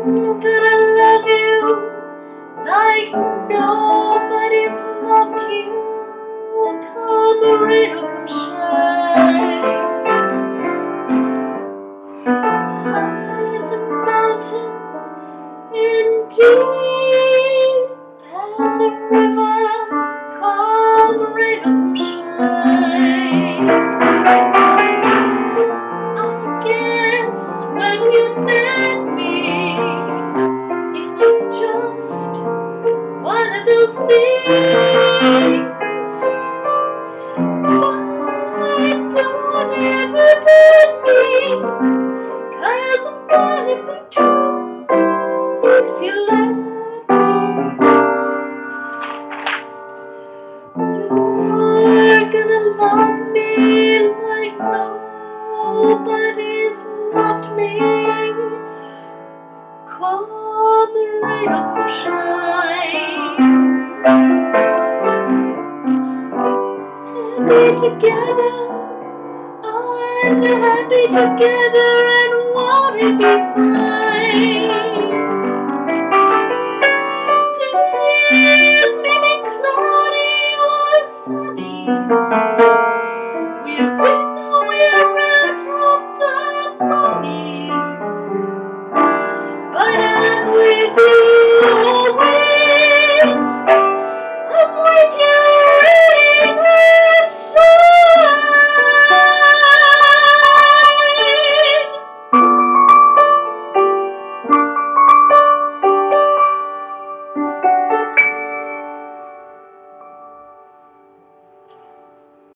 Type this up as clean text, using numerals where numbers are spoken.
gonna love you like nobody's loved you. Come rain or come shine. High as a mountain and deep as a river. Come rain or come shine. I guess when you met me, it was just one of those things. But don't ever put me, 'cause I'm gonna be true if you let me. You're gonna love me like nobody's loved me. Come rain or come shine. Happy together, I'm happy together, and won't it be fine?